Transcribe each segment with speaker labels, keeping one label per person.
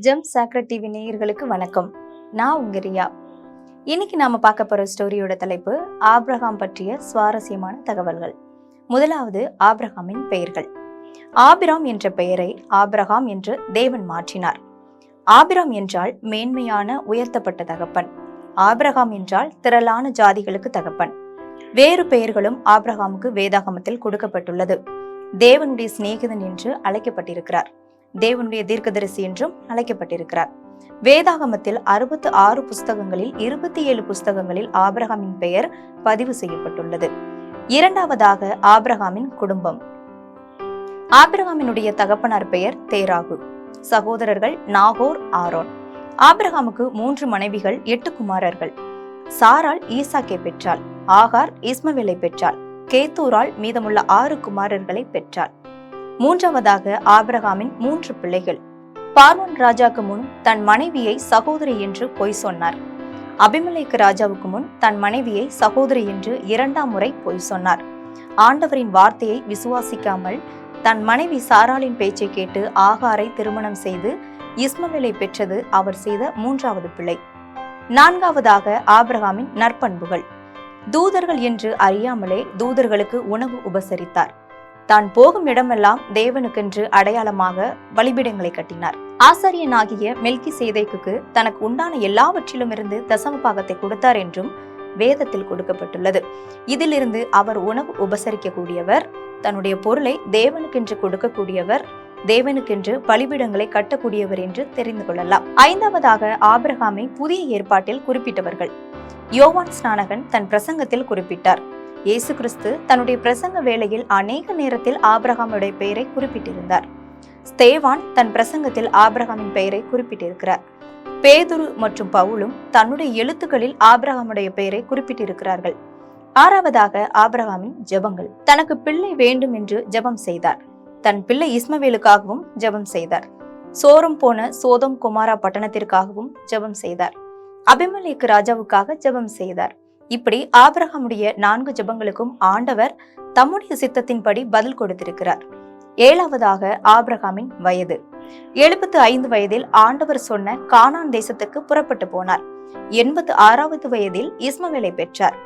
Speaker 1: GeM sacred TV நேயர்களுக்கு வணக்கம். நான் உங்க ரியா. இன்னைக்கு நாம பார்க்க போற ஸ்டோரியோட தலைப்பு ஆபிரகாம் பற்றிய சுவாரஸ்யமான தகவல்கள். முதலாவது ஆபிரகாமின் பெயர்கள். ஆபிராம் என்ற பெயரை ஆபிரகாம் என்று தேவன் மாற்றினார். ஆபிராம் என்றால் மேன்மையான உயர்த்தப்பட்ட தகப்பன். ஆபிரகாம் என்றால் திரளான ஜாதிகளுக்கு தகப்பன். வேறு பெயர்களும் ஆபிரகாமுக்கு வேதாகமத்தில் கொடுக்கப்பட்டுள்ளது. தேவனுடைய சிநேகிதன் என்று அழைக்கப்பட்டிருக்கிறார். தேவனுடைய தீர்க்கதரிசி என்றும் அழைக்கப்பட்டிருக்கிறார். வேதாகமத்தில் 66 புஸ்தகங்களில் 27 புஸ்தகங்களில் ஆபிரகாமின் பெயர் பதிவு செய்யப்பட்டுள்ளது. இரண்டாவதாக ஆபிரகாமின் குடும்பம். ஆபிரகாமினுடைய தகப்பனார் பெயர் தேராகு. சகோதரர்கள் நாகோர், ஆரோன். ஆபிரகாமுக்கு 3 மனைவிகள், 8 குமாரர்கள். சாராள் ஈசாக்கை பெற்றாள். ஆகார் இஸ்மவேலை பெற்றாள். கேத்தூரால் மீதமுள்ள 6 குமாரர்களை பெற்றாள். மூன்றாவதாக ஆபிரகாமின் 3 பிள்ளைகள். பார்வோன் ராஜாவுக்கு முன் தன் மனைவியை சகோதரி என்று பொய் சொன்னார். அபிமெலேக்கு ராஜாவுக்கு முன் தன் மனைவியை சகோதரி என்று 2ஆம் முறை பொய் சொன்னார். ஆண்டவரின் வார்த்தையை விசுவாசிக்காமல் தன் மனைவி சாராளின் பேச்சை கேட்டு ஆகாரை திருமணம் செய்து இஸ்மவேலை பெற்றது அவர் செய்த 3வது பிள்ளை. நான்காவதாக ஆபிரகாமின் நற்பண்புகள். தூதர்கள் என்று அறியாமலே தூதர்களுக்கு உணவு உபசரித்தார். தான் போகும் இடமெல்லாம் தேவனுக்கென்று அடையாளமாக பலிபீடங்களை கட்டினார். ஆசாரியனாகிய மெல்கிசேதேக்குக்கு தனக்கு உண்டான எல்லாவற்றிலும் இருந்து தசம பாகத்தை கொடுத்தார் என்றும் வேதத்தில் கொடுக்கப்பட்டுள்ளது. இதிலிருந்து அவர் உணவு உபசரிக்கக்கூடியவர், தன்னுடைய பொருளை தேவனுக்கென்று கொடுக்கக்கூடியவர், தேவனுக்கென்று பலிபீடங்களை கட்டக்கூடியவர் என்று தெரிந்து கொள்ளலாம். ஐந்தாவதாக ஆபிரகாமை புதிய ஏற்பாட்டில் குறிப்பிட்டவர்கள். யோவான் ஸ்நானகன் தன் பிரசங்கத்தில் குறிப்பிட்டார். இயேசு கிறிஸ்து தன்னுடைய பிரசங்க வேளையில் அநேக நேரத்தில் ஆபிரகாமுடைய பெயரை குறிப்பிட்டிருந்தார். ஸ்தேவான் தன் பிரசங்கத்தில் ஆபிரகாமின் பெயரை குறிப்பிட்டிருக்கிறார். பேதுரு மற்றும் பவுலும் தன்னுடைய எழுத்துக்களில் ஆபிரகாமுடைய பெயரை குறிப்பிட்டிருக்கிறார்கள். ஆறாவதாக ஆபிரகாமின் ஜெபங்கள். தனக்கு பிள்ளை வேண்டும் என்று ஜெபம் செய்தார். தன் பிள்ளை இஸ்மவேலுக்காகவும் ஜெபம் செய்தார். சோரம் போன சோதம் குமாரா பட்டணத்திற்காகவும் ஜெபம் செய்தார். அபிமெலேக்கு ராஜாவுக்காக ஜெபம் செய்தார். இப்படி ஆபிரகாமுடைய 4 ஜெபங்களுக்கும் ஆண்டவர் தம்முடைய சித்தத்தின்படி பதில் கொடுத்திருக்கிறார். ஏழாவதாக ஆபிரகாமின் வயது. 75 வயதில் ஆண்டவர் சொன்ன கானான் தேசத்துக்கு புறப்பட்டு போனார். 86வது வயதில் இஸ்மவேலை பெற்றார்.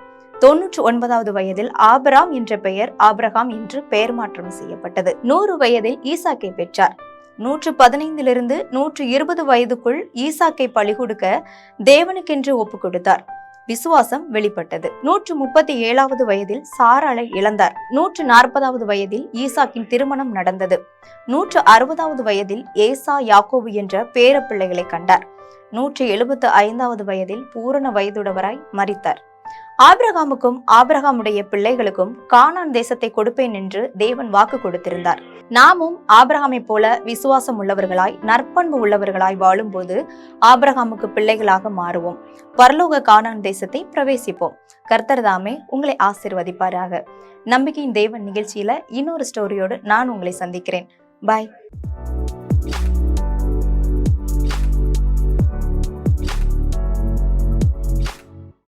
Speaker 1: 99வது வயதில் ஆபிராம் என்ற பெயர் ஆபிரகாம் என்று பெயர் மாற்றம் செய்யப்பட்டது. 100 வயதில் ஈசாக்கை பெற்றார். 115 120 வயதுக்குள் ஈசாக்கை பலி கொடுக்க தேவனுக்கென்று ஒப்பு கொடுத்தார். விசுவாசம் வெளிப்பட்டது. 137வது வயதில் சாராளை இழந்தார். 140வது வயதில் ஈசாக்கின் திருமணம் நடந்தது. 160வது வயதில் ஏசா யாக்கோபு என்ற பேர பிள்ளைகளை கண்டார். 175வது வயதில் பூரண வயதுடையவராய் மரித்தார். ஆபிரகாமுக்கும் ஆபிரகாமுடைய பிள்ளைகளுக்கும் கானான் தேசத்தை கொடுப்பேன் என்று தேவன் வாக்கு கொடுத்திருந்தார். நாமும் ஆபிரகாமை போல விசுவாசம் உள்ளவர்களாய் நற்பண்பு உள்ளவர்களாய் வாழும்போது ஆபிரகாமுக்கு பிள்ளைகளாக மாறுவோம். பரலோக கானான் தேசத்தை பிரவேசிப்போம். கர்த்தர் தாமே உங்களை ஆசீர்வதிப்பாராக. நம்பிக்கையின் தேவன் நிகழ்ச்சியில இன்னொரு ஸ்டோரியோடு நான் உங்களை சந்திக்கிறேன். பாய்.